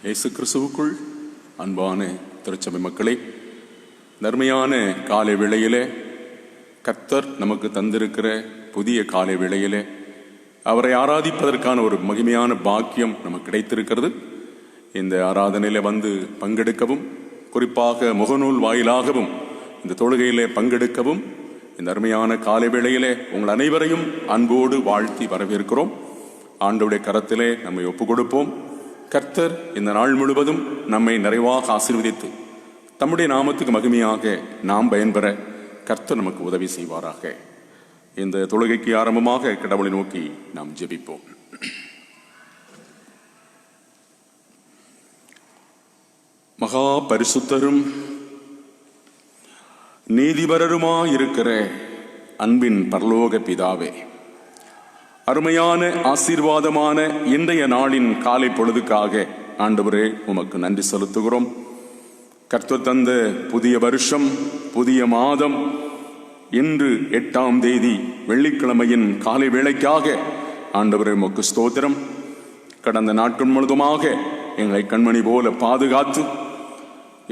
இயேசு கிறிஸ்துவுக்குள் அன்பான திருச்சபை மக்களே, நன்மையான காலை வேளையிலே கர்த்தர் நமக்கு தந்திருக்கிற புதிய காலை வேளையிலே அவரை ஆராதிப்பதற்கான ஒரு மகிமையான பாக்கியம் நமக்கு கிடைத்திருக்கிறது. இந்த ஆராதனையில வந்து பங்கெடுக்கவும், குறிப்பாக முகநூல் வாயிலாகவும் இந்த தொழுகையிலே பங்கெடுக்கவும் இந்த அருமையான காலை வேளையிலே உங்கள் அனைவரையும் அன்போடு வாழ்த்தி வரவேற்கிறோம். ஆண்டவருடைய கரத்திலே நம்மை ஒப்புக் கொடுப்போம். கர்த்தர் இந்த நாள் முழுவதும் நம்மை நிறைவாக ஆசீர்வதித்து தம்முடைய நாமத்துக்கு மகிமையாக நாம் பயன்பெற கர்த்தர் நமக்கு உதவி செய்வாராக. இந்த தொழுகைக்கு ஆரம்பமாக கடவுளை நோக்கி நாம் ஜெபிப்போம். மகா பரிசுத்தரும் நீதிபரருமாயிருக்கிற அன்பின் பரலோக பிதாவே, அருமையான ஆசீர்வாதமான இன்றைய நாளின் காலை பொழுதுக்காக ஆண்டவரே உமக்கு நன்றி செலுத்துகிறோம். கர்த்தர் தந்த புதிய வருஷம், புதிய மாதம், இன்று 8ஆம் தேதி வெள்ளிக்கிழமையின் காலை வேளைக்காக ஆண்டவரே உமக்கு ஸ்தோத்திரம். கடந்த நாட்கள் முழுதுமாக எங்களை கண்மணி போல பாதுகாத்து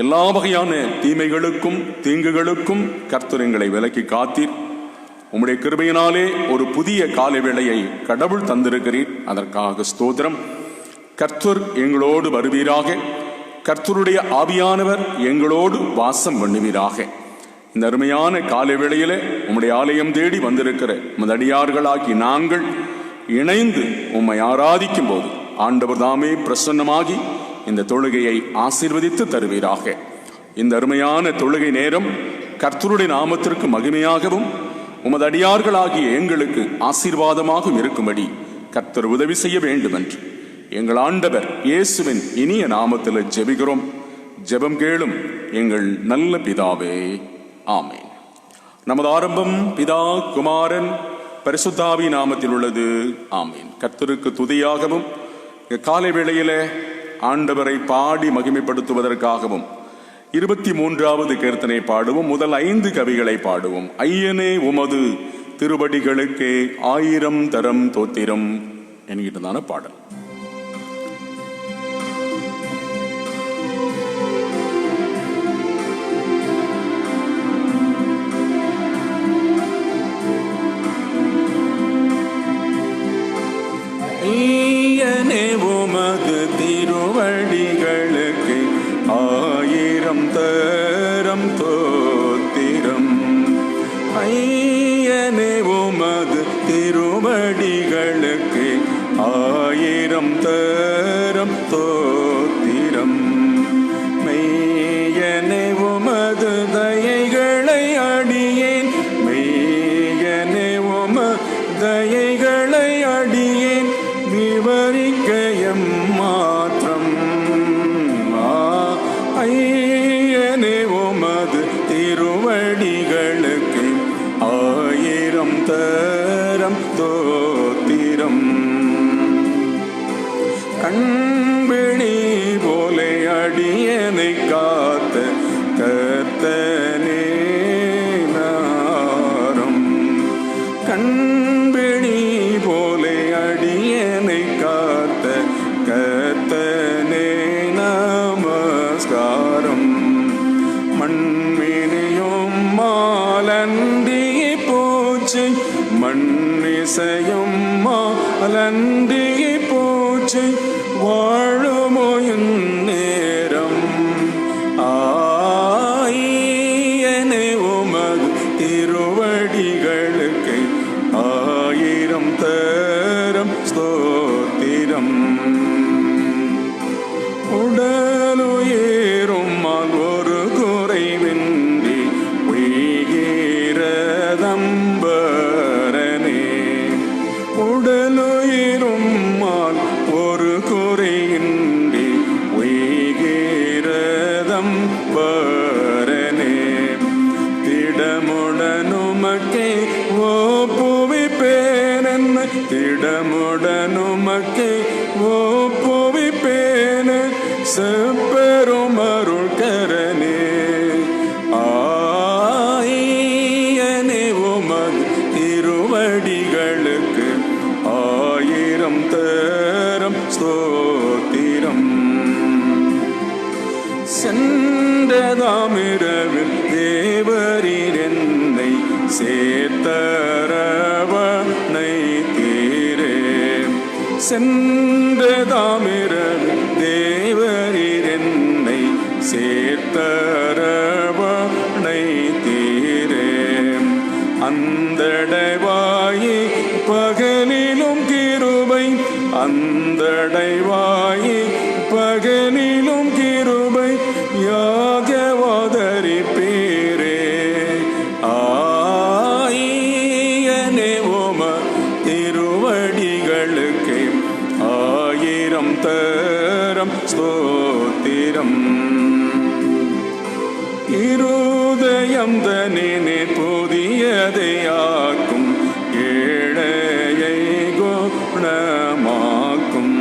எல்லா வகையான தீமைகளுக்கும் தீங்குகளுக்கும் கர்த்தர் எங்களை விலக்கி காத்தீர். உம்முடைய கிருபையினாலே ஒரு புதிய காலை வேளையை கடவுள் தந்திருக்கிறீர். அதற்காக ஸ்தோத்திரம். கர்த்தர் எங்களோடு வருவீராக. கர்த்தருடைய ஆவியானவர் எங்களோடு வாசம் பண்ணுவீராக. இந்த அருமையான காலை வேளையில உம்முடைய ஆலயம் தேடி வந்திருக்கிற மதடியார்களாகி நாங்கள் இணைந்து உம்மை ஆராதிக்கும் போது ஆண்டவர் தாமே பிரசன்னமாகி இந்த தொழுகையை ஆசீர்வதித்து தருவீராக. இந்த அருமையான தொழுகை நேரம் கர்த்தருடைய நாமத்திற்கு மகிமையாகவும் உமது அடியார்களாகிய எங்களுக்கு ஆசீர்வாதமாகவும் இருக்கும்படி கர்த்தர் உதவி செய்ய வேண்டும் என்று எங்கள் ஆண்டவர் இயேசுவின் இனிய நாமத்தில் ஜெபிக்கிறோம். ஜெபம் கேளும் எங்கள் நல்ல பிதாவே, ஆமேன். நமது ஆரம்பம் பிதா, குமாரன், பரிசுத்தாவி நாமத்தில் உள்ளது, ஆமேன். கர்த்தருக்கு துதியாகவும் காலை வேளையில ஆண்டவரை பாடி மகிமைப்படுத்துவதற்காகவும் 23வது கீர்த்தனை பாடுவோம். முதல் 5 கவிகளை பாடுவோம். ஐயனே உமது திருவடிகளுக்கே 1000 தரம் தோத்திரம் என்கின்றதான பாடல். ஐயனே உமது திருவடிகளுக்கு 1000 தரம் தோத்திரம். ஐயனே உமது திருவடிகளுக்கு 1000 தரம் தோத்திரம். மெய்யனே உமது தயைகளை அடியேன், மெய்யனே உமது தயைகளை அடியேன் விவரிக்க எம்மாத்திரம். ஐயனே உமது திருவடிகளுக்கு 1000 தரம் தோத்திரம். கண்பிணி போலே அடியனை காத்த கர்த்தனே நாரம். கண்பிணி போலே அடியனை காத்த கர்த்தனே நமஸ்காரம். மண்மினியும் மாலண்டியை போச்சு, மண்ணிசையும் மாலண்டியை போச்சு, வாழுமோ நேரம். ஐயனே உமது திருவடிகளுக்கு 1000 தரம் ஸ்தோத்திரம். உடலுயரும் ஒரு குறைவின்றி உயிரதம்பரனே. உடலுயிரும் ஒரு குறையின்றி உயிரதம்பரனே. திடமுடனுமக்கே ஒப்புவிப்பேன், திடமுடனுமக்கே ஒப்புவிப்பேன் செப்பெரும் அருள் கரனே. ஐயனே உமது திருவடிகளுக்கு 1000 தரம் ஸ்தோத்திரம். சென்றதாமிரவு தேவரீர் என்னை சேர்த்தரவணை தீரே. அந்தடைவாயே பகலிலும் கிருபை, அந்தடைவாயே பகலிலும் கிருபை யாகவாதரிப்பீரே. ஆயனே உம திருவடிகளுக்கு ஆயிரம் தரம் ஸ்தோத்திரம். இருதயம் தனினே புதியதையாக்கும், ஏழையை குணமாக்கும்.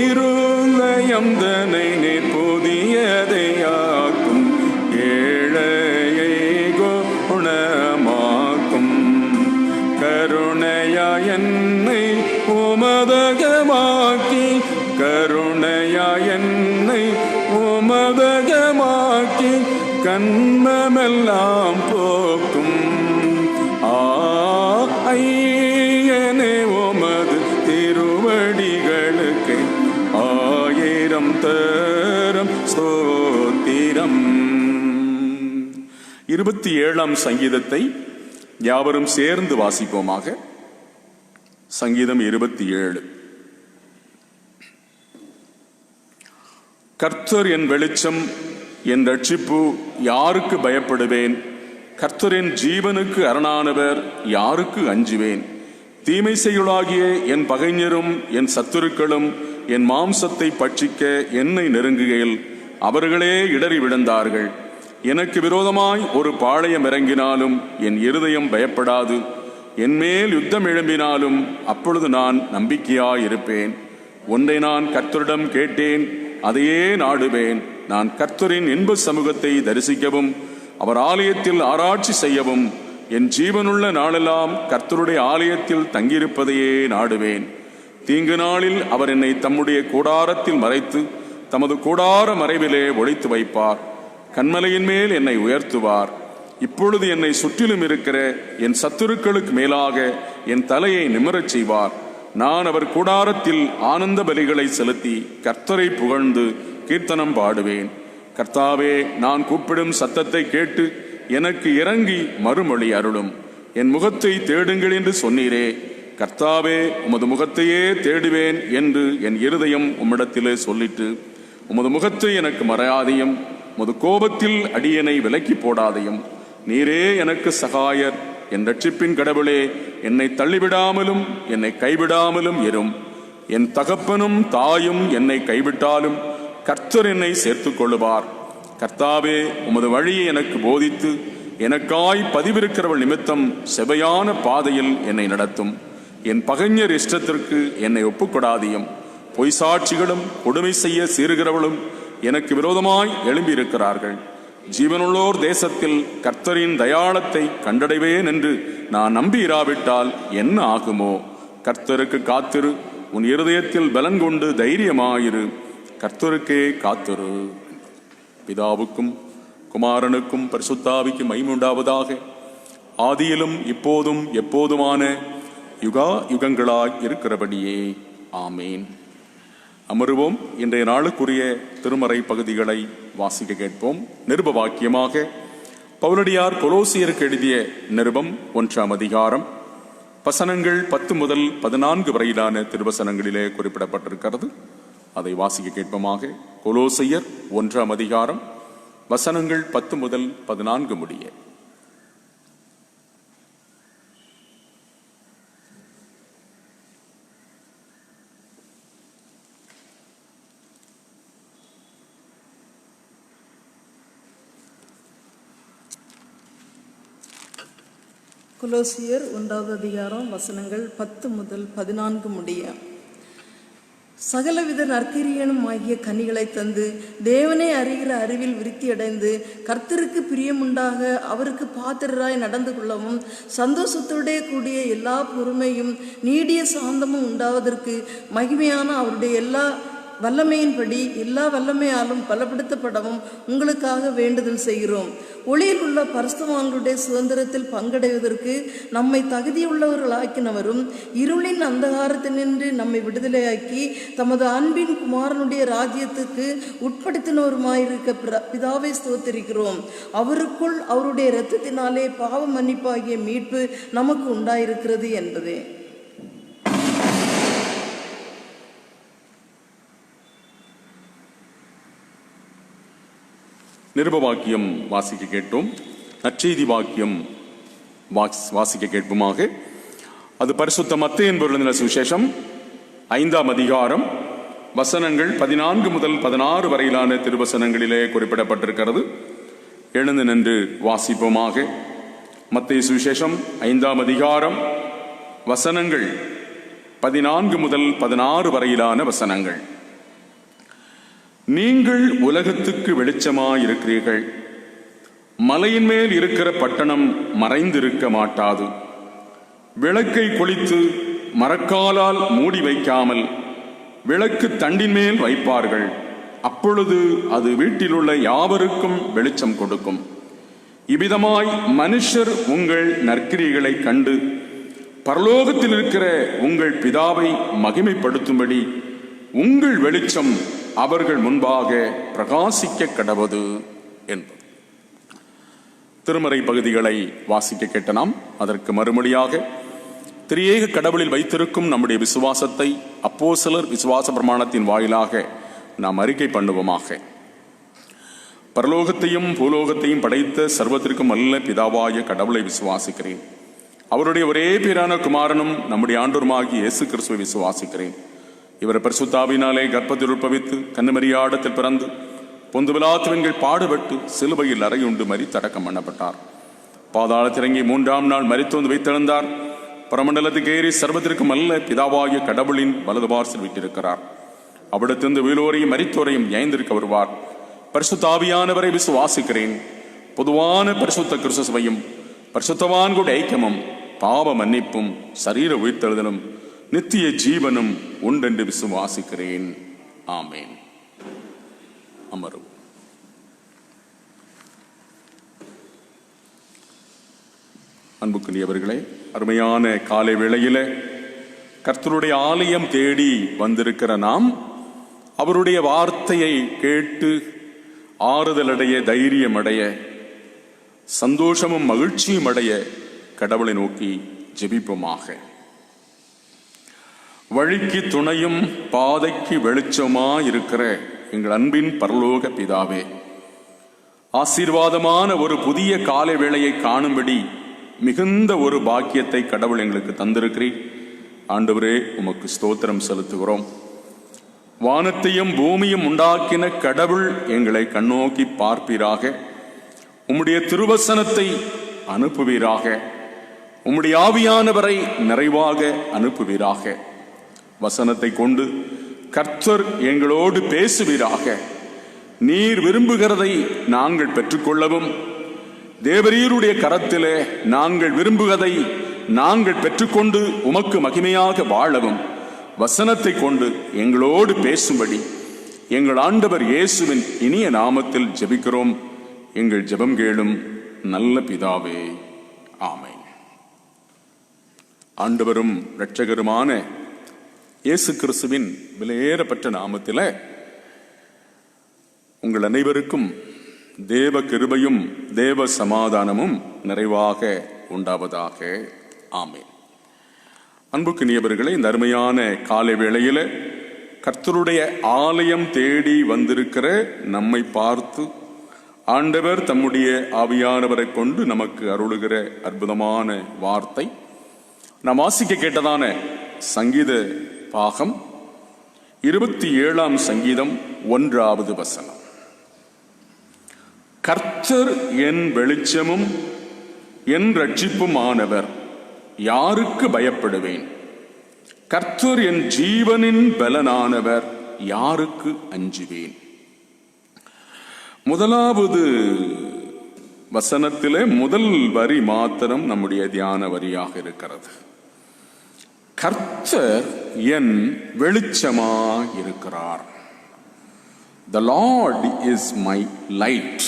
இருதயம் தனினே புதியதையாக்கும், ஏழையை குணமாக்கும். கருணையா என்னை உமதகமாக்கி, கருணையா என்னை உமதகமாக்கி கண்மமெல்லாம் போக்கும். ஐயனே உமது திருவடிகளுக்கு ஆயிரம் தரம் ஸ்தோத்திரம். 27ஆம் சங்கீதத்தை யாவரும் சேர்ந்து வாசிப்போமாக. சங்கீதம் 27. கர்த்தர் என் வெளிச்சம், என் ரட்சிப்பு, யாருக்கு பயப்படுவேன்? கர்த்தரின் ஜீவனுக்கு அரணானவர், யாருக்கு அஞ்சுவேன்? தீமை செய்யுளாகிய என் பகைஞரும் என் சத்துருக்களும் என் மாம்சத்தை பட்சிக்க என்னை நெருங்குகையில் அவர்களே இடறி விழுந்தார்கள். எனக்கு விரோதமாய் ஒரு பாளையம் இறங்கினாலும் என் இருதயம் பயப்படாது. என்மேல் யுத்தம் எழும்பினாலும் அப்பொழுது நான் நம்பிக்கையாயிருப்பேன். ஒன்றை நான் கர்த்தரிடம் கேட்டேன், அதையே நாடுவேன். நான் கர்த்தரின் இன்ப சமூகத்தை தரிசிக்கவும் அவர் ஆலயத்தில் ஆராய்ச்சி செய்யவும் என் ஜீவனுள்ள நாளெல்லாம் கர்த்தருடைய ஆலயத்தில் தங்கியிருப்பதையே நாடுவேன். தீங்கு நாளில் அவர் என்னை தம்முடைய கூடாரத்தில் மறைத்து தமது கூடார மறைவிலே ஒளித்து வைப்பார். கன்மலையின் மேல் என்னை உயர்த்துவார். இப்பொழுது என்னை சுற்றிலும் இருக்கிற என் சத்துருக்களுக்கு மேலாக என் தலையை நிமிரச் செய்வார். நான் அவர் கூடாரத்தில் ஆனந்த பலிகளை செலுத்தி கர்த்தரை புகழ்ந்து கீர்த்தனம் பாடுவேன். கர்த்தாவே, நான் கூப்பிடும் சத்தத்தை கேட்டு எனக்கு இறங்கி மறுமொழி அருளும். என் முகத்தை தேடுங்கள் என்று சொன்னீரே. கர்த்தாவே, உமது முகத்தையே தேடுவேன் என்று என் இருதயம் உம்மிடத்திலே சொல்லிட்டு, உமது முகத்தை எனக்கு மறையாதையும், உமது கோபத்தில் அடியனை விலக்கி போடாதையும். நீரே எனக்கு சகாயர், என் ரட்சிப்பின் கடவுளே, என்னை தள்ளிவிடாமலும் என்னை கைவிடாமலும் இரும். என் தகப்பனும் தாயும் என்னை கைவிட்டாலும் கர்த்தர் என்னை சேர்த்துக் கொள்ளுவார். கர்த்தாவே, உமது வழியை எனக்கு போதித்து எனக்காய் பதிவிருக்கிறவள் நிமித்தம் செவையான பாதையில் என்னை நடத்தும். என் பகைஞர் இஷ்டத்திற்கு என்னை ஒப்புக்கொடாதியும். பொய் சாட்சிகளும் கொடுமை செய்ய சீறுகிறவளும் எனக்கு விரோதமாய் எழும்பியிருக்கிறார்கள். ஜீவனுள்ளோர் தேசத்தில் கர்த்தரின் தயாளத்தை கண்டடைவேன் என்று நான் நம்பியிராவிட்டால் என்ன ஆகுமோ? கர்த்தருக்கு காத்திரு, உன் இருதயத்தில் பலன் கொண்டு தைரியமாயிரு. கர்த்தருக்கே காத்திரு. பிதாவுக்கும் குமாரனுக்கும் பரிசுத்தாவிக்கும் மகிமை உண்டாவதாக. ஆதியிலும் இப்போதும் எப்போதுமான யுகா யுகங்களாய் இருக்கிறபடியே ஆமேன். அமருவோம். இன்றைய நாளுக்குரிய திருமறை பகுதிகளை வாசிக்க கேட்போம். நிருப வாக்கியமாக பவுலடியார் கொலோசியருக்கு எழுதிய நிருபம் 1ஆம் அதிகாரம் வசனங்கள் 10 முதல் 14 வரையிலான திருவசனங்களிலே குறிப்பிடப்பட்டிருக்கிறது. அதை வாசிக்க கேட்போமாக. கொலோசியர் 1ஆம் அதிகாரம் வசனங்கள் 10 முதல் 14 முடிய. கொலோசியர் 1ஆவது அதிகாரம் வசனங்கள் 10 முதல் 14 முடிய. சகலவித நற்கிரியனும் ஆகிய கனிகளை தந்து தேவனை அறிகிற அறிவில் விருத்தியடைந்து கர்த்தருக்கு பிரியமுண்டாக அவருக்கு பாத்திரராய் நடந்து கொள்ளவும் சந்தோஷத்தோடே கூடிய எல்லா பொறுமையும் நீடிய சாந்தமும் உண்டாவதற்கு மகிமையான அவருடைய எல்லா வல்லமையின்படி எல்லா வல்லமையாலும் பலப்படுத்தப்படவும் உங்களுக்காக வேண்டுதல் செய்கிறோம். ஒளியில் உள்ள பரிசுத்தவான்களுடைய சுதந்திரத்தில் பங்கடைவதற்கு நம்மை தகுதியுள்ளவர்களாக்கினவரும் இருளின் அந்தகாரத்தினின்று நம்மை விடுதலையாக்கி தமது அன்பின் குமாரனுடைய ராஜ்யத்துக்கு உட்படுத்தினவருமாயிருக்க பிதாவை ஸ்தோத்திரிக்கிறோம். அவருக்குள் அவருடைய இரத்தத்தினாலே பாவ மன்னிப்பாகிய மீட்பு நமக்கு உண்டாயிருக்கிறது என்பதே. நிருப வாக்கியம் வாசிக்க கேட்டோம். நற்செய்தி வாக்கியம் வாசிக்க கேட்போமாக. அது பரிசுத்த மத்தேயு என்பவருடைய சுவிசேஷம் 5ஆம் அதிகாரம் வசனங்கள் 14 முதல் 16 வரையிலான திருவசனங்களிலே குறிப்பிடப்பட்டிருக்கிறது. எழுந்து நின்று வாசிப்போமாக. மத்தேயு சுவிசேஷம் 5ஆம் அதிகாரம் வசனங்கள் 14 முதல் 16 வரையிலான வசனங்கள். நீங்கள் உலகத்துக்கு வெளிச்சமாயிருக்கிறீர்கள். மலையின் மேல் இருக்கிற பட்டணம் மறைந்திருக்க மாட்டாது. விளக்கை கொளித்து மரக்காலால் மூடி வைக்காமல் விளக்கு தண்டின் மேல் வைப்பார்கள். அப்பொழுது அது வீட்டிலுள்ள யாவருக்கும் வெளிச்சம் கொடுக்கும். இவ்விதமாய் மனுஷர் உங்கள் நற்கிரியைகளை கண்டு பரலோகத்தில் இருக்கிற உங்கள் பிதாவை மகிமைப்படுத்தும்படி உங்கள் வெளிச்சம் அவர்கள் முன்பாக பிரகாசிக்க கடவது என்பது. திருமறை பகுதிகளை வாசிக்க கேட்ட நாம் அதற்கு மறுமொழியாக திரியேக கடவுளில் வைத்திருக்கும் நம்முடைய விசுவாசத்தை அப்போஸ்தலர் விசுவாச பிரமாணத்தின் வாயிலாக நாம் அறிக்கை பண்ணுவோமாக. பரலோகத்தையும் பூலோகத்தையும் படைத்த சர்வத்திற்கும் அல்ல பிதாவாய கடவுளை விசுவாசிக்கிறேன். அவருடைய ஒரே பேரான குமாரனும் நம்முடைய ஆண்டவருமாகிய இயேசு கிறிஸ்துவை விசுவாசிக்கிறேன். இவர் பரிசுத்தாவினாலே கர்ப்பத்தில் உற்பவித்து கன்னிமரியாடத்தில் பிறந்து பொந்து பிலாத்துவின்கள் பாடுபட்டு சிலுவையில் அறையுண்டு மரித்தடக்கம் பண்ணப்பட்டார். பாதாளத்திறங்கி 3ஆம் நாள் மரித்தோந்து வைத்தெழுந்தார். பரமண்டலத்துக்கு ஏறி சர்வத்திற்கும் அல்ல பிதாவாகிய கடவுளின் வலது பார்சில் விட்டிருக்கிறார். அவிடத்திலிருந்து உயிரோரையும் மரித்தோரையும் நியாயந்திருக்க வருவார். பரிசுத்தாவியானவரை விசுவாசிக்கிறேன். பொதுவான பரிசுத்த கிறிஸ்து சபையும் பரிசுத்தவான்களுடைய ஐக்கியமும் பாவ மன்னிப்பும் சரீர உயிர்த்தெழுதலும் நித்திய ஜீவனும் உண்டென்று விசுவாசிக்கிறேன். ஆமேன். அமரும். அன்புக்குரியவர்களே, அருமையான காலை வேளையில கர்த்தருடைய ஆலயம் தேடி வந்திருக்கிற நாம் அவருடைய வார்த்தையை கேட்டு ஆறுதலடைய, தைரியமடைய, சந்தோஷமும் மகிழ்ச்சியும் அடைய கடவுளை நோக்கி ஜெபிப்போமாக. வழிக்கு துணையும் பாதைக்கு வெளிச்சமாயிருக்கிற எங்கள் அன்பின் பரலோக பிதாவே, ஆசீர்வாதமான ஒரு புதிய காலை வேளையை காணும்படி மிகுந்த ஒரு பாக்கியத்தை கடவுள் எங்களுக்கு தந்திருக்கிறீர். ஆண்டவரே, உமக்கு ஸ்தோத்திரம் செலுத்துகிறோம். வானத்தையும் பூமியும் உண்டாக்கின கடவுள் எங்களை கண்ணோக்கி பார்ப்பீராக. உம்முடைய திருவசனத்தை அனுப்புவீராக. உம்முடைய ஆவியானவரை நிறைவாக அனுப்புவீராக. வசனத்தை கொண்டு கர்த்தர் எங்களோடு பேசுவீராக. நீர் விரும்புகிறதை நாங்கள் பெற்றுக்கொள்ளவும், தேவரீருடைய கரத்திலே நாங்கள் விரும்புவதை நாங்கள் பெற்றுக்கொண்டு உமக்கு மகிமையாக வாழவும் வசனத்தை கொண்டு எங்களோடு பேசும்படி எங்கள் ஆண்டவர் இயேசுவின் இனிய நாமத்தில் ஜெபிக்கிறோம். எங்கள் ஜெபம் கேளும் நல்ல பிதாவே. ஆமென். ஆண்டவரும் இரட்சகருமான இயேசு கிறிஸ்துவின் விலையேறப்பட்ட நாமத்தில உங்கள் அனைவருக்கும் தேவ கிருபையும் தேவ சமாதானமும் நிறைவாக உண்டாவதாக. ஆமென். அன்புக்குரியவர்களே, இந்த அருமையான காலை வேளையில கர்த்தருடைய ஆலயம் தேடி வந்திருக்கிற நம்மை பார்த்து ஆண்டவர் தம்முடைய ஆவியானவரை கொண்டு நமக்கு அருளுகிற அற்புதமான வார்த்தை நாம் வாசிக்க கேட்டதான சங்கீத பாகம் 27ஆம் சங்கீதம் 1வது வசனம். கர்த்தர் என் வெளிச்சமும் என் ரட்சிப்புமானவர், யாருக்கு பயப்படுவேன்? கர்த்தர் என் ஜீவனின் பலனானவர், யாருக்கு அஞ்சுவேன்? முதலாவது வசனத்திலே முதல் வரி மாத்திரம் நம்முடைய தியான வரியாக இருக்கிறது. கர்த்தர் என் வெளிச்சமாயிருக்கிறார். The Lord is my light.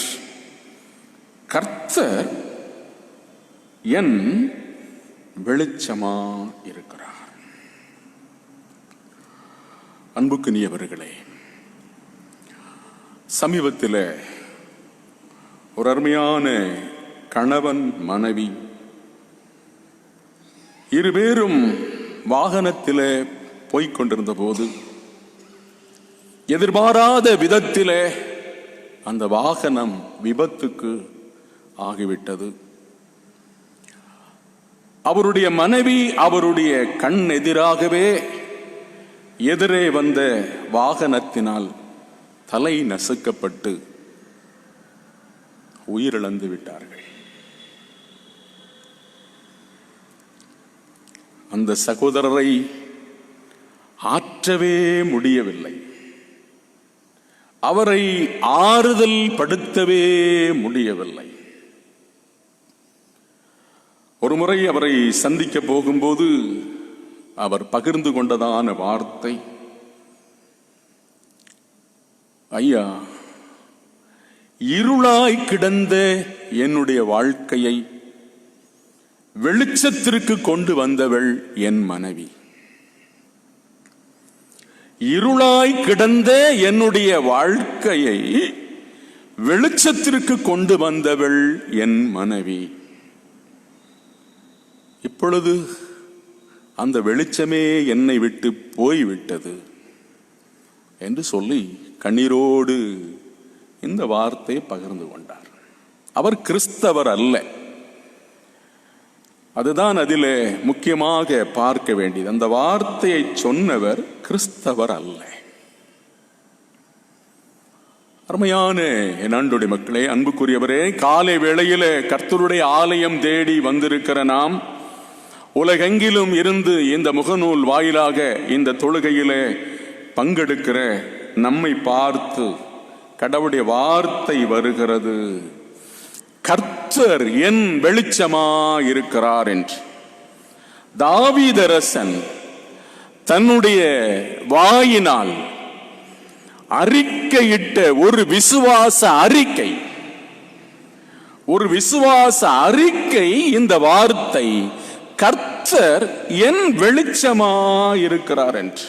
கர்த்தர் என் வெளிச்சமா இருக்கிறார். அன்புக்குரியவர்களே, சமீபத்தில் ஒரு அருமையான கணவன் மனைவி இருவேரும் வாகனத்திலே போய்கொண்டிருந்த போது எதிர்பாராத விதத்திலே அந்த வாகனம் விபத்துக்கு ஆகிவிட்டது. அவருடைய மனைவி அவருடைய கண் எதிராகவே எதிரே வந்த வாகனத்தினால் தலை நசுக்கப்பட்டு உயிரிழந்து விட்டார்கள். அந்த சகோதரரை ஆற்றவே முடியவில்லை. அவரை ஆறுதல் படுத்தவே முடியவில்லை. ஒரு முறை அவரை சந்திக்க போகும்போது அவர் பகிர்ந்து கொண்டதான வார்த்தை, ஐயா, இருளாய் கிடந்த என்னுடைய வாழ்க்கையை வெளிச்சத்திற்கு கொண்டு வந்தவள் என் மனைவி. இருளாய் கிடந்த என்னுடைய வாழ்க்கையை வெளிச்சத்திற்கு கொண்டு வந்தவள் என் மனைவி. இப்பொழுது அந்த வெளிச்சமே என்னை விட்டு போய்விட்டது என்று சொல்லி கண்ணீரோடு இந்த வார்த்தையை பகிர்ந்து கொண்டார். அவர் கிறிஸ்தவர் அல்ல. அதுதான் அதிலே முக்கியமாக பார்க்க வேண்டியது. அந்த வார்த்தையை சொன்னவர் கிறிஸ்தவர் அல்ல. அருமையான என் அன்புடைய மக்களே, அன்புக்குரியவரே, காலை வேளையிலே கர்த்தருடைய ஆலயம் தேடி வந்திருக்கிற நாம், உலகெங்கிலும் இருந்து இந்த முகநூல் வாயிலாக இந்த தொழுகையிலே பங்கெடுக்கிற நம்மை பார்த்து கடவுளுடைய வார்த்தை வருகிறது, கர்த்தர் என் வெளிச்சமா இருக்கிறார் என்று. தாவீதரசன் தன்னுடைய வாயினால் அறிக்கையிட்ட ஒரு விசுவாச அறிக்கை இந்த வார்த்தை, கர்த்தர் என் வெளிச்சமா இருக்கிறார் என்று.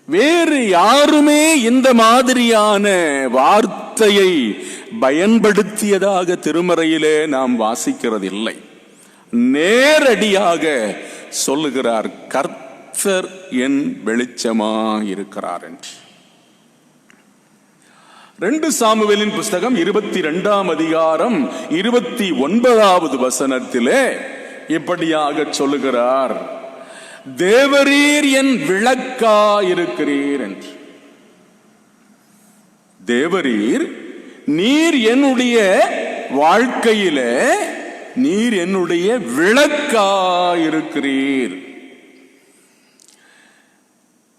வேறு யாருமே இந்த மாதிரியான வார்த்தையை பயன்படுத்தியதாக திருமறையிலே நாம் வாசிக்கிறதில்லை. நேரடியாக சொல்லுகிறார், கர்த்தர் என் வெளிச்சமா இருக்கிறார் என்று. 2 சாமுவேலின் புஸ்தகம் 22ஆம் அதிகாரம் 29வது வசனத்திலே இப்படியாக சொல்லுகிறார், தேவரீர் என் விளக்காயிருக்கிறீர் என்று. தேவரீர், நீர் என்னுடைய வாழ்க்கையிலே நீர் என்னுடைய விளக்காயிருக்கிறீர்.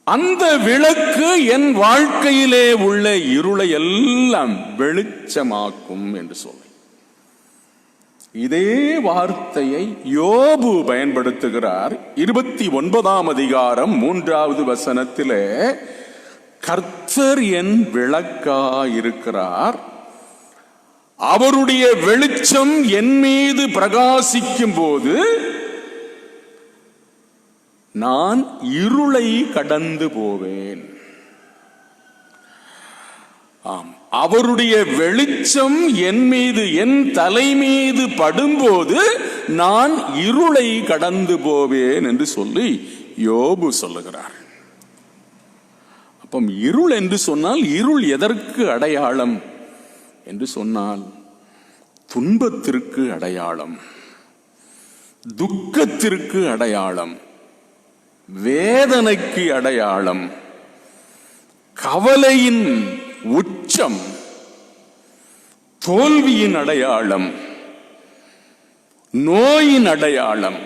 அந்த விளக்கு என் வாழ்க்கையிலே உள்ள இருளை எல்லாம் வெளிச்சமாக்கும் என்று சொல்லி இதே வார்த்தையை யோபு பயன்படுத்துகிறார். 29ஆம் அதிகாரம் 3வது வசனத்திலே, கர்த்தர் என் விளக்காயிருக்கிறார், அவருடைய வெளிச்சம் என் மீது பிரகாசிக்கும் போது நான் இருளை கடந்து போவேன். ஆம், அவருடைய வெளிச்சம் என் மீது, என் தலை மீது படும்போது நான் இருளை கடந்து போவேன் என்று சொல்லி யோபு சொல்லுகிறார். அப்போ இருள் என்று சொன்னால், இருள் எதற்கு அடையாளம் என்று சொன்னால், துன்பத்திற்கு அடையாளம், துக்கத்திற்கு அடையாளம், வேதனைக்கு அடையாளம், கவலையின் உச்சம், தோல்வியின் அடையாளம், நோயின் அடையாளம்,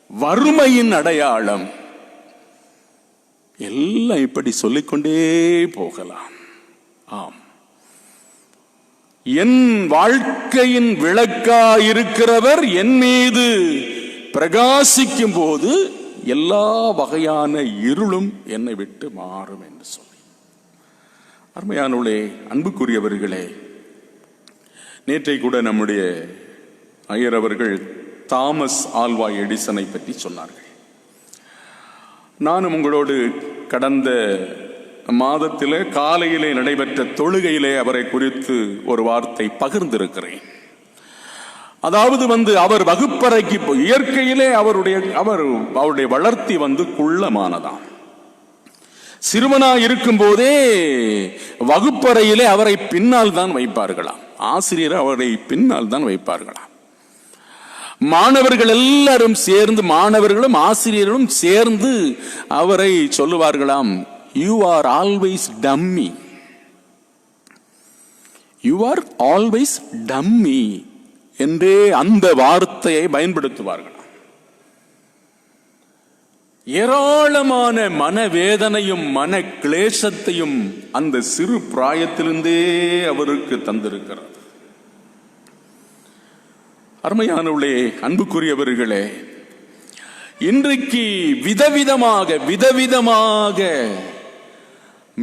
வறுமையின் அடையாளம், எல்லாம் இப்படி சொல்லிக்கொண்டே போகலாம். ஆம், என் வாழ்க்கையின் விளக்காயிருக்கிறவர் என் மீது பிரகாசிக்கும் போது எல்லா வகையான இருளும் என்னை விட்டு மாறும் என்று சொல்லி அருமையானவர்களே, அன்புக்குரியவர்களே, நேற்றை கூட நம்முடைய ஐயர் அவர்கள் தாமஸ் ஆல்வா எடிசனை பற்றி சொன்னார்கள். நானும் உங்களோடு கடந்த மாதத்திலே காலையிலே நடைபெற்ற தொழுகையிலே அவரை குறித்து ஒரு வார்த்தை பகிர்ந்திருக்கிறேன். அதாவது அவர் வகுப்பறைக்கு இயற்கையிலே அவருடைய வளர்த்தி குள்ளமானதாம். சிறுவனாய் இருக்கும் போதே வகுப்பறையிலே அவரை பின்னால் தான் வைப்பார்களாம். ஆசிரியர் அவரை பின்னால் தான் வைப்பார்களாம். மாணவர்கள் எல்லாரும் சேர்ந்து, மாணவர்களும் ஆசிரியர்களும் சேர்ந்து அவரை சொல்லுவார்களாம், you are always dummy, you are always dummy என்றே அந்த வார்த்தையை பயன்படுத்துவார்கள். ஏராளமான மனவேதனையும் மன கிளேசத்தையும் அந்த சிறு பிராயத்திலிருந்தே அவருக்கு தந்திருக்கிறது. அருமையானவர்களே, அன்புக்குரியவர்களே, இன்றைக்கு விதவிதமாக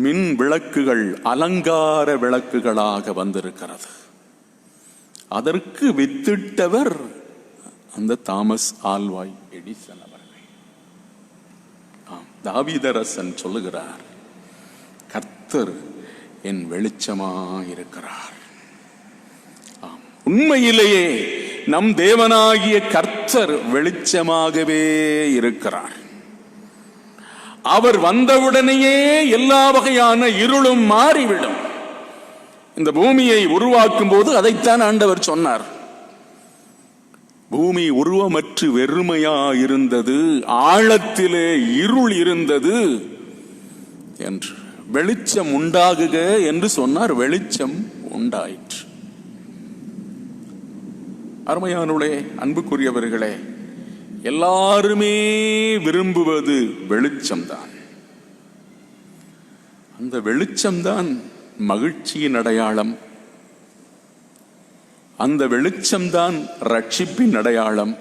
மின் விளக்குகள் அலங்கார விளக்குகளாக வந்திருக்கிறது. அதற்கு வித்திட்டவர் அந்த தாமஸ் ஆல்வா எடிசன் அவர்கள். தாவீதரசன் சொல்லுகிறார், கர்த்தர் என் வெளிச்சமாயிருக்கிறார். உண்மையிலேயே நம் தேவனாகிய கர்த்தர் வெளிச்சமாகவே இருக்கிறார். அவர் வந்தவுடனேயே எல்லா வகையான இருளும் மாறிவிடும். இந்த பூமியை உருவாக்கும் போது அதைத்தான் ஆண்டவர் சொன்னார். பூமி உருவமற்று வெறுமையாயிருந்தது, ஆழத்திலே இருள் இருந்தது என்று. வெளிச்சம் உண்டாகுக என்று சொன்னார். வெளிச்சம் உண்டாயிற்று. அருமையானவர்களே, அன்புக்குரியவர்களே, எல்லாருமே விரும்புவது வெளிச்சம்தான். அந்த வெளிச்சம்தான் மகிழ்ச்சியின் அடையாளம். அந்த வெளிச்சம்தான் ரட்சிப்பின் அடையாளம்.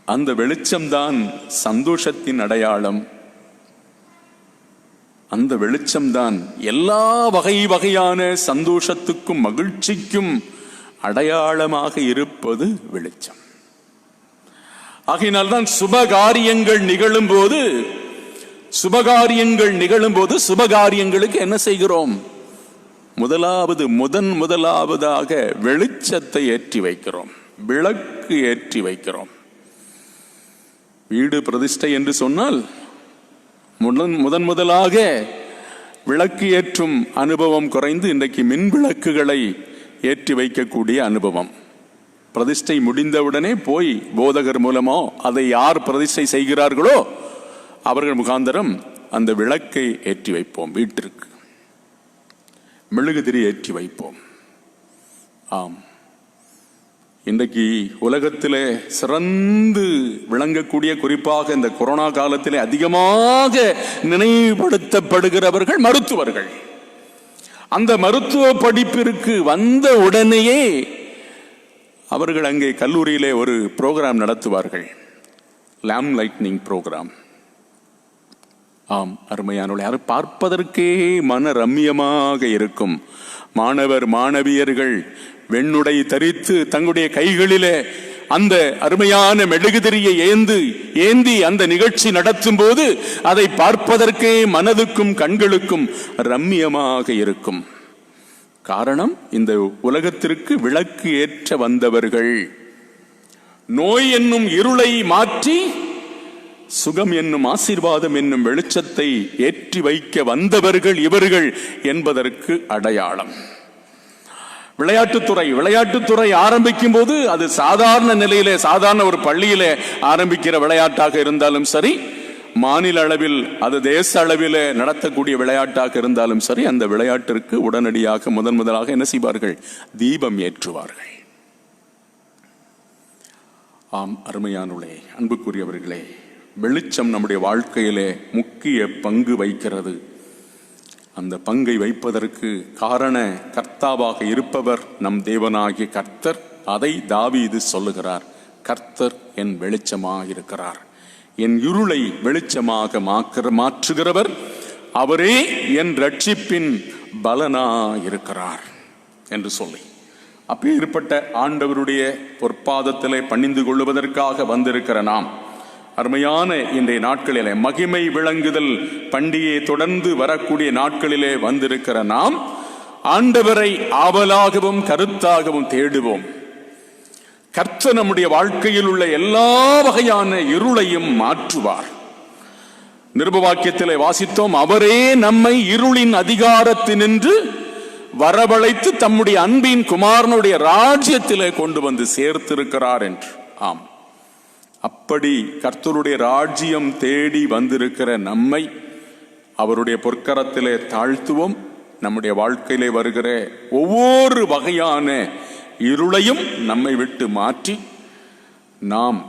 அந்த வெளிச்சம்தான் சந்தோஷத்தின் அடையாளம். அந்த வெளிச்சம்தான் எல்லா வகையான சந்தோஷத்துக்கும் மகிழ்ச்சிக்கும் அடையாளமாக இருப்பது வெளிச்சம். ஆகையினால்தான் சுபகாரியங்கள் நிகழும்போது சுபகாரியங்களுக்கு என்ன செய்கிறோம்? முதலாவதாக வெளிச்சத்தை ஏற்றி வைக்கிறோம், விளக்கு ஏற்றி வைக்கிறோம். வீடு பிரதிஷ்டை என்று சொன்னால் முதலாக விளக்கு ஏற்றும் அனுபவம் குறைந்து இன்றைக்கு மின் விளக்குகளை ஏற்றி வைக்கக்கூடிய அனுபவம். பிரதிஷ்டை முடிந்தவுடனே போய் போதகர் மூலமோ அதை யார் பிரதிஷ்டை செய்கிறார்களோ அவர்கள் முகாந்தரம் அந்த விளக்கை ஏற்றி வைப்போம். வீட்டிற்கு மெழுகுதிரி ஏற்றி வைப்போம். ஆம், இன்றைக்கு உலகத்திலே சிறந்து விளங்கக்கூடிய, குறிப்பாக இந்த கொரோனா காலத்திலே அதிகமாக நினைவுபடுத்தப்படுகிறவர்கள் மருத்துவர்கள். அந்த மருத்துவ படிப்பிற்கு வந்த உடனேயே அவர்கள் அங்கே கல்லூரியிலே ஒரு புரோகிராம் நடத்துவார்கள், லேம்ப் லைட்னிங் புரோகிராம். ஆம், அருமையானவர்களே, அது பார்ப்பதற்கே மன ரம்மியமாக இருக்கும். மாணவர் மாணவியர்கள் வெண்ணுடை தரித்து தங்களுடைய கைகளிலே அந்த அருமையான மெழுகுதிரியை ஏந்தி அந்த நிகழ்ச்சி நடத்தும் போது அதை பார்ப்பதற்கே மனதுக்கும் கண்களுக்கும் ரம்மியமாக இருக்கும். காரணம், இந்த உலகத்திற்கு விளக்கு ஏற்ற வந்தவர்கள். நோய் என்னும் இருளை மாற்றி சுகம் என்னும் ஆசீர்வாதம் என்னும் வெளிச்சத்தை ஏற்றி வைக்க வந்தவர்கள் இவர்கள் என்பதற்கு அடையாளம். விளையாட்டுத்துறை ஆரம்பிக்கும் போது அது சாதாரண நிலையிலே, சாதாரண ஒரு பள்ளியிலே ஆரம்பிக்கிற விளையாட்டாக இருந்தாலும் சரி, மாநில அளவில் அது தேச அளவில் நடத்தக்கூடிய விளையாட்டாக இருந்தாலும் சரி, அந்த விளையாட்டிற்கு உடனடியாக முதலாக என்ன செய்வார்கள்? தீபம் ஏற்றுவார்கள். ஆம், அருமையானவர்களே, அன்புக்குரியவர்களே, வெளிச்சம் நம்முடைய வாழ்க்கையிலே முக்கிய பங்கு வைக்கிறது. அந்த பங்கை வைப்பதற்கு காரண கர்த்தாவாக இருப்பவர் நம் தேவனாகிய கர்த்தர். அதை தாவீது சொல்லுகிறார், கர்த்தர் என் வெளிச்சமாக இருக்கிறார், என் இருளை வெளிச்சமாக மாற்றுகிறவர் அவரே என் ரட்சிப்பின் பலனாயிருக்கிறார் என்று சொல்லி, அப்பேற்பட்ட ஆண்டவருடைய பொற்பாதத்திலே பணிந்து கொள்வதற்காக வந்திருக்கிற நாம் அருமையான இன்றைய நாட்களிலே, மகிமை விளங்குதல் பண்டிகையை தொடர்ந்து வரக்கூடிய நாட்களிலே வந்திருக்கிற நாம் ஆண்டவரை ஆவலாகவும் கருத்தாகவும் தேடுவோம். கர்த்தர் நம்முடைய வாழ்க்கையில் உள்ள எல்லா வகையான இருளையும் மாற்றுவார். நிருபவாக்கியத்திலே வாசித்தோம், அவரே நம்மை இருளின் அதிகாரத்தினின்று வரவழைத்து தம்முடைய அன்பின் குமாரனுடைய ராஜ்யத்திலே கொண்டு வந்து சேர்த்திருக்கிறார் என்று. ஆம், அப்படி கர்த்தருடைய ராஜ்யம் தேடி வந்திருக்கிற நம்மை அவருடைய பொற்கரத்திலே தாழ்த்துவோம். நம்முடைய வாழ்க்கையிலே வருகிற ஒவ்வொரு வகையான இருளையும் நம்மை விட்டு மாற்றி நாம்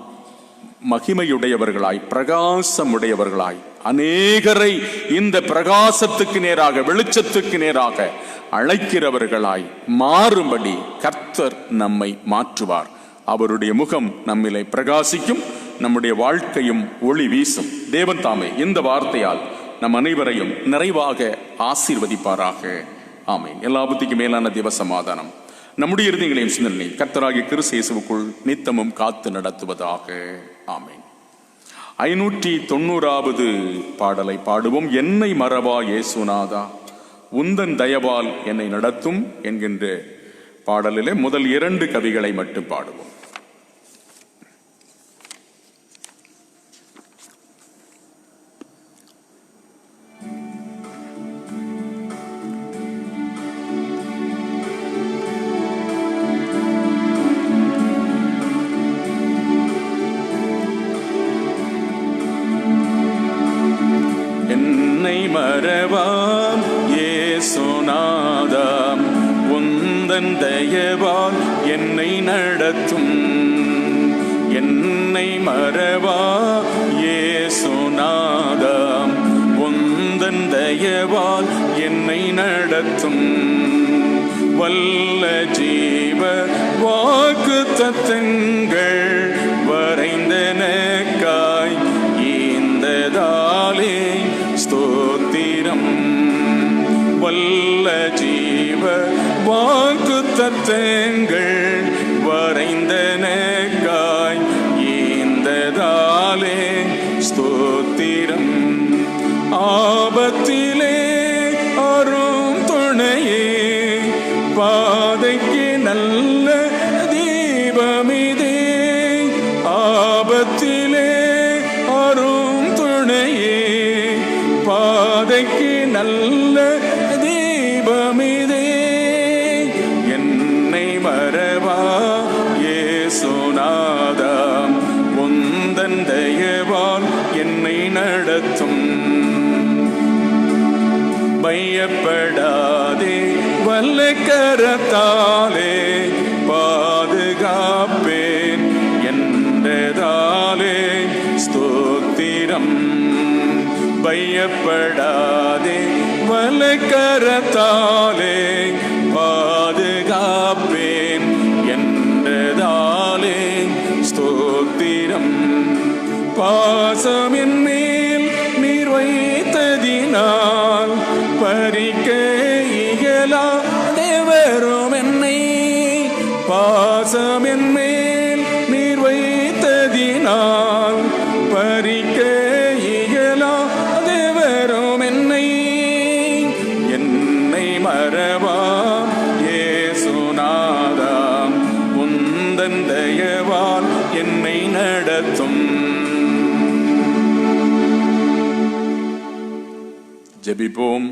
மகிமையுடையவர்களாய், பிரகாசமுடையவர்களாய், அநேகரை இந்த பிரகாசத்துக்கு நேராக, வெளிச்சத்துக்கு நேராக அழைக்கிறவர்களாய் மாறும்படி கர்த்தர் நம்மை மாற்றுவார். அவருடைய முகம் நம்மிலே பிரகாசிக்கும், நம்முடைய வாழ்க்கையும் ஒளி வீசும். தேவன் தாமே இந்த வார்த்தையால் நம் அனைவரையும் நிறைவாக ஆசீர்வதிப்பாராக. ஆமென். எல்லா புத்திக்கு மேலான தேவ சமாதானம் நம்முடைய இருதயங்களையும் சிந்தனை கர்த்தராகிய கிறிஸ்து இயேசுவுக்குள் நித்தமும் காத்து நடத்துவதாக. ஆமென். 590வது பாடலை பாடுவோம். என்னை மறவா இயேசுநாதா, உந்தன் தயவால் என்னை நடத்தும் என்கின்ற பாடலிலே முதல் 2 கவிகளை மட்டும் பாடுவோம். என்னை மறவாம் இயேசுநாதா, உந்தன் தயவால் என்னை நடத்தும். என்னை மறவா இயேசுநாதா, உந்தன் தயவால் என்னை நடத்தும். வல்ல ஜீவ வாக்குத்தத்தங்கள் வரைந்தனக்காய் ஈந்ததாலே ஸ்தோத்திரம். வல்ல ஜீவ வாக்குத்தத்தங்கள் வரைந்தனக்காய் ஈந்ததாலே ஸ்தோத்திரம். ஆபத்திலே அரும் துணையே, பாதைக்கு நல்ல தீபமிதே. ஆபத்திலே அரும் துணையே, பாதைக்கு நல்ல தீபமிதே. என்னை மறவா இயேசுநாதா, உந்தன் தயவால் என்னை நடத்தும். பயப்படாதே வல்ல கரத்தாலே பாதுகாப்பேன் என்றதாலே ஸ்தோத்திரம். பயப்படாதே வல்ல கரத்தாலே பாதுகாப்பேன் என்றதாலே ஸ்தோத்திரம். பாசமின் மேல் நீர் வைத்ததினால் பறிக்க இயலாதே வரும் என்னை. பாசமின் மேல் நீர் வைத்ததினால் பறிக்க இயலாதே வரும் என்னை. என்னை மறவா இயேசுநாதா, உந்தன் தயவால் என்னை நடத்தும். ஜெபிப்போம்.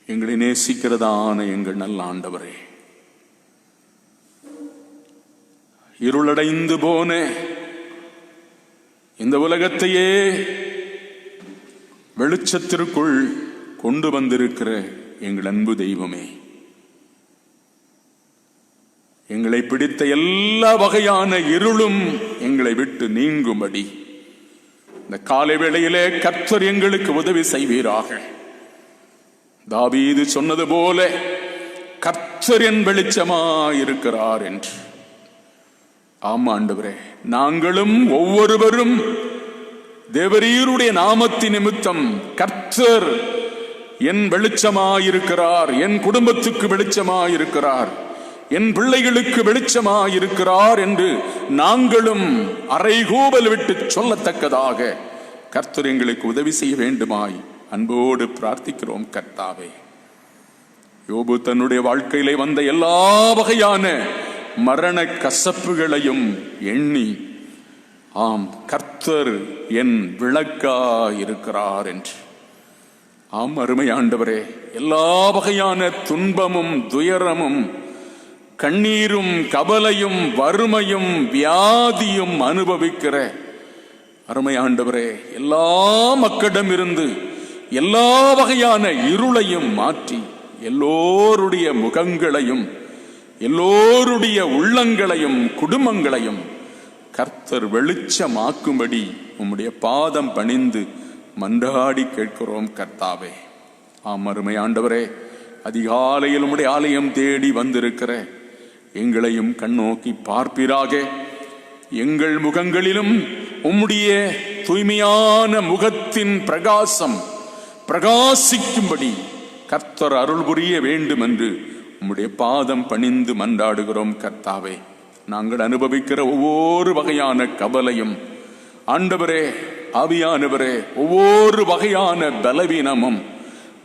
எங்களை நேசிக்கிறதான எங்கள் நல்ல ஆண்டவரே, இருளடைந்து போன இந்த உலகத்தையே வெளிச்சத்திற்குள் கொண்டு வந்திருக்கிற எங்கள் அன்பு தெய்வமே, எங்களை பிடித்த எல்லா வகையான இருளும் எங்களை விட்டு நீங்கும்படி இந்த காலை வேளையிலே கர்த்தர் எங்களுக்கு உதவி செய்வீராக. தாவீது சொன்னது போல கர்த்தர் என் வெளிச்சமாயிருக்கிறார் என்று. ஆமா ஆண்டவரே, நாங்களும் ஒவ்வொருவரும் தேவரீருடைய நாமத்தின் நிமித்தம் கர்த்தர் என் வெளிச்சமாயிருக்கிறார், என் குடும்பத்துக்கு வெளிச்சமாயிருக்கிறார், என் பிள்ளைகளுக்கு வெளிச்சமாயிருக்கிறார் என்று நாங்களும் அறைகூவல் விட்டு சொல்லத்தக்கதாக கர்த்தர் எங்களுக்கு உதவி செய்ய வேண்டுமாய் அன்போடு பிரார்த்திக்கிறோம் கர்த்தாவே. யோபு தன்னுடைய வாழ்க்கையிலே வந்த எல்லா வகையான மரண கசப்புகளையும் எண்ணி, ஆம் கர்த்தர் என் விளக்காயிருக்கிறார் என்று. ஆம் அருமை ஆண்டவரே, எல்லா வகையான துன்பமும் துயரமும் கண்ணீரும் கவலையும் வறுமையும் வியாதியும் அனுபவிக்கிற அருமை ஆண்டவரே, எல்லா மக்களிடமிருந்து எல்லா வகையான இருளையும் மாற்றி எல்லோருடைய முகங்களையும் எல்லோருடைய உள்ளங்களையும் குடும்பங்களையும் கர்த்தர் வெளிச்சமாக்கும்படி உம்முடைய பாதம் பணிந்து மன்றாடி கேட்கிறோம் கர்த்தாவே. ஆம் அருமை ஆண்டவரே, அதிகாலையில் உம்முடைய ஆலயம் தேடி வந்திருக்கிற எங்களையும் கண்ணோக்கி பார்ப்பீராக. எங்கள் முகங்களிலும் உம்முடைய தூய்மையான முகத்தின் பிரகாசம் பிரகாசிக்கும்படி கர்த்தர் அருள் புரிய வேண்டும் என்று உம்முடைய பாதம் பணிந்து மன்றாடுகிறோம் கர்த்தாவே. நாங்கள் அனுபவிக்கிற ஒவ்வொரு வகையான கவலையும் ஆண்டவரே, ஆவியானவரே, ஒவ்வொரு வகையான பலவீனமும்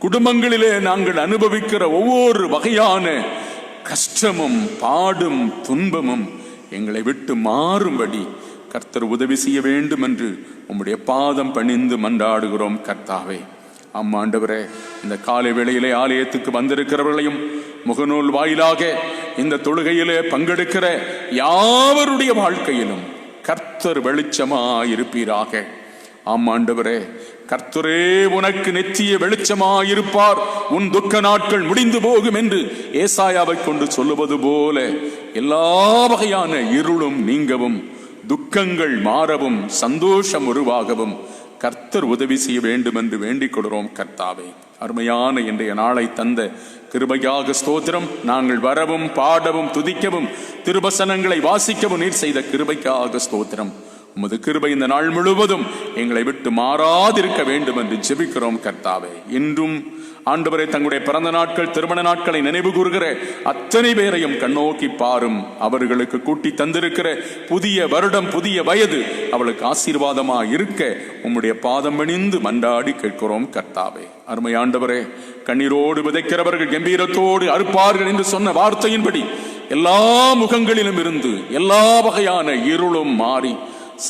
குடும்பங்களிலே நாங்கள் அனுபவிக்கிற ஒவ்வொரு வகையான கஷ்டமும் பாடும் துன்பமும் எங்களை விட்டு மாறும்படி கர்த்தர் உதவி செய்ய வேண்டும் என்று உம்முடைய பாதம் பணிந்து மன்றாடுகிறோம் கர்த்தாவே. ஆண்டவரே, இந்த காலை வேளையிலே ஆலயத்துக்கு வந்திருக்கிறவர்களையும் முகநூல் வாயிலாக இந்த தொழுகையிலே பங்கெடுக்கிற யாவருடைய வாழ்க்கையிலும் கர்த்தர் வெளிச்சமாயிருப்பீராக. ஆண்டவரே, கர்த்தரே உனக்கு நெத்திய வெளிச்சமாயிருப்பார், உன் துக்க நாட்கள் முடிந்து போகும் என்று ஏசாயாவை கொண்டு சொல்லுவது போல எல்லா வகையான இருளும் நீங்கவும் துக்கங்கள் மாறவும் சந்தோஷம் உருவாகவும் கர்த்தர் உதவி செய்ய வேண்டும் என்று வேண்டிக் கொள்கிறோம் கர்த்தாவே. அருமையான இன்றைய நாளை தந்த கிருபையாக ஸ்தோத்திரம். நாங்கள் வரவும் பாடவும் துதிக்கவும் திருவசனங்களை வாசிக்கவும் நீர் செய்த கிருபைக்காக ஸ்தோத்திரம். உமது கிருபை இந்த நாள் முழுவதும் எங்களை விட்டு மாறாதிருக்க வேண்டும் என்று ஜெபிக்கிறோம் கர்த்தாவே. இன்றும் ஆண்டவரே, தங்களுடைய பிறந்த நாட்கள் திருமண நாட்களை நினைவு கூறுகிற அத்தனை பேரையும் கண்ணோக்கி பாரும். அவர்களுக்கு கூட்டி தந்திருக்கிற புதிய வருடம் புதிய வயது அவளுக்கு ஆசீர்வாதமா இருக்க உம்முடைய பாதம் பணிந்து மன்றாடி கேட்கிறோம் கர்த்தாவே. அருமை ஆண்டவரே, கண்ணீரோடு விதைக்கிறவர்கள் கம்பீரத்தோடு அறுப்பார்கள் என்று சொன்ன வார்த்தையின்படி எல்லா முகங்களிலும் இருந்து எல்லா வகையான இருளும் மாறி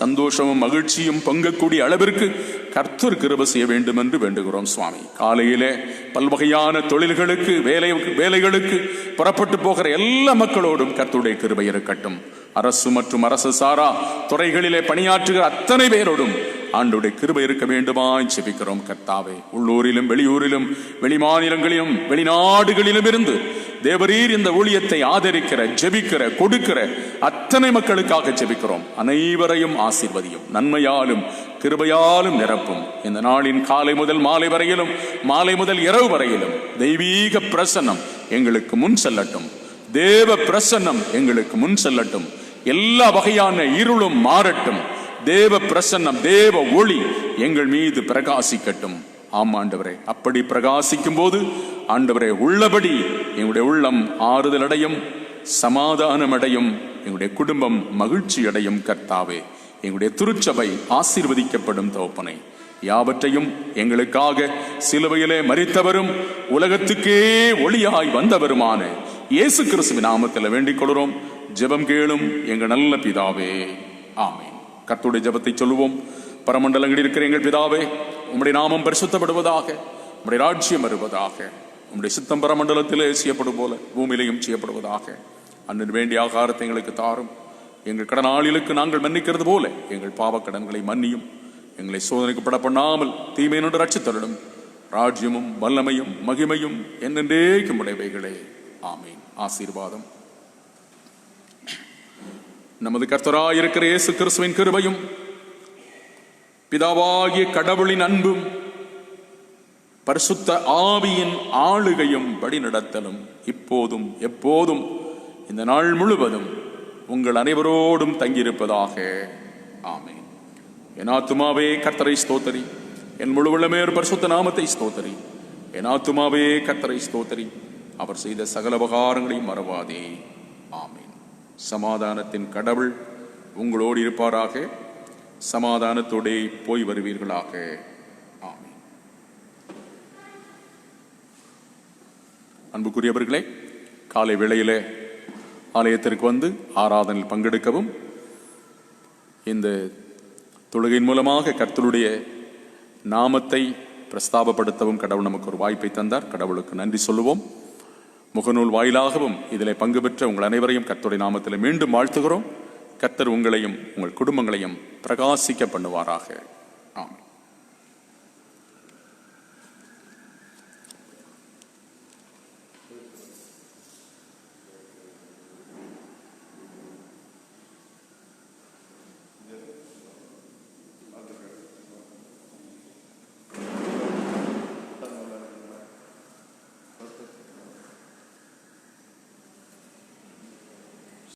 சந்தோஷமும் மகிழ்ச்சியும் பங்கக்கூடிய அளவிற்கு கர்த்தர் கிருபை செய்ய வேண்டும் என்று வேண்டுகிறோம் சுவாமி. காலையிலே பல்வகையான தொழில்களுக்கு வேலைகளுக்கு புறப்பட்டு போகிற எல்லா மக்களோடும் கர்த்தருடைய கிருபை இருக்கட்டும். அரசு மற்றும் அரசு சாரா துறைகளிலே பணியாற்றுகிற அத்தனை பேரோடும் ஆண்டவருடைய கிருபை இருக்க வேண்டுமா ஜெபிக்கிறோம் கர்த்தாவே. உள்ளூரிலும் வெளியூரிலும் வெளிமாநிலங்களிலும் வெளிநாடுகளிலும் இருந்து தேவரீர் இந்த ஊழியத்தை ஆதரிக்கிற ஜெபிக்கிற கொடுக்கிற அத்தனை மக்களுக்காக ஜெபிக்கிறோம். அனைவரையும் ஆசீர்வதியும், நன்மையாலும் கிருபையாலும் நிரப்பும். இந்த நாளின் காலை முதல் மாலை வரையிலும் மாலை முதல் இரவு வரையிலும் தெய்வீக பிரசன்னம் எங்களுக்கு முன் செல்லட்டும். தேவ பிரசன்னம் எங்களுக்கு முன் செல்லட்டும். எல்லா வகையான இருளும் மாறட்டும். தேவ பிரசன்னம் தேவ ஒளி எங்கள் மீது பிரகாசிக்கட்டும். ஆண்டவரே, அப்படி பிரகாசிக்கும் போது ஆண்டவரே, உள்ளபடி எங்களுடைய உள்ளம் ஆறுதல் அடையும், சமாதானம் அடையும், எங்களுடைய குடும்பம் மகிழ்ச்சி அடையும் கர்த்தாவே. எங்களுடைய திருச்சபை ஆசீர்வதிக்கப்படும் தகப்பனே. யாவற்றையும் எங்களுக்காக சிலுவையிலே மரித்தவரும் உலகத்துக்கே ஒளியாய் வந்தவருமான இயேசு கிறிஸ்துவின் நாமத்தில் வேண்டிக் கொள்கிறோம். ஜெபம் கேளும் எங்கள் நல்ல பிதாவே, ஆமென். கர்த்தருடைய ஜெபத்தை சொல்லுவோம். பரமண்டலங்களில் இருக்கிற எங்கள் பிதாவே, உம்முடைய நாமம் பரிசுத்தப்படுவதாக, உம்முடைய ராஜ்யம் வருவதாக, உம்முடைய சித்தம் பரமண்டலத்திலே செய்யப்படும் போல பூமியிலையும் செய்யப்படுவதாக. அன்று வேண்டிய ஆகாரத்தை எங்களுக்கு தாரும். எங்கள் கடனாளிகளுக்கு நாங்கள் மன்னிக்கிறது போல எங்கள் பாவ கடன்களை மன்னியும். எங்களை சோதனைக்கு பண்ணாமல் தீமையினோடு ரட்சித்தருளும். ராஜ்யமும் வல்லமையும் மகிமையும் என்னென்றேக்கும் உடையவைகளே, ஆமீன். ஆசீர்வாதம். நமது கர்த்தராயிருக்கிற இயேசு கிறிஸ்துவின் கிருபையும் பிதாவாகிய கடவுளின் அன்பும் பரிசுத்த ஆவியின் ஆளுகையும் வழிநடத்தலும் இப்போதும் எப்போதும் இந்த நாள் முழுவதும் உங்கள் அனைவரோடும் தங்கியிருப்பதாக. ஆமென். என் ஆத்துமாவே கர்த்தரை ஸ்தோத்தரி, என் முழுவலமே பரிசுத்த நாமத்தை ஸ்தோத்தரி. என் ஆத்துமாவே கர்த்தரை ஸ்தோத்தரி, அவர் செய்த சகல உபகாரங்களையும் மறவாதே. ஆமீன். சமாதானத்தின் கடவுள் உங்களோடு இருப்பாராக. சமாதானத்தோடே போய் வருவீர்களாக. ஆமீன். அன்புக்குரியவர்களே, காலை வேளையிலே ஆலயத்திற்கு வந்து ஆராதனையில் பங்கெடுக்கவும், இந்த தொழுகையின் மூலமாக கர்த்தருடைய நாமத்தை பிரஸ்தாபப்படுத்தவும் கடவுள் நமக்கு ஒரு வாய்ப்பை தந்தார். கடவுளுக்கு நன்றி சொல்லுவோம். முகநூல் வாயிலாகவும் இதில் பங்கு பெற்ற உங்கள் அனைவரையும் கர்த்தருடைய நாமத்தில் மீண்டும் வாழ்த்துகிறோம். கர்த்தர் உங்களையும் உங்கள் குடும்பங்களையும் பிரகாசிக்க பண்ணுவாராக. ஆமென்.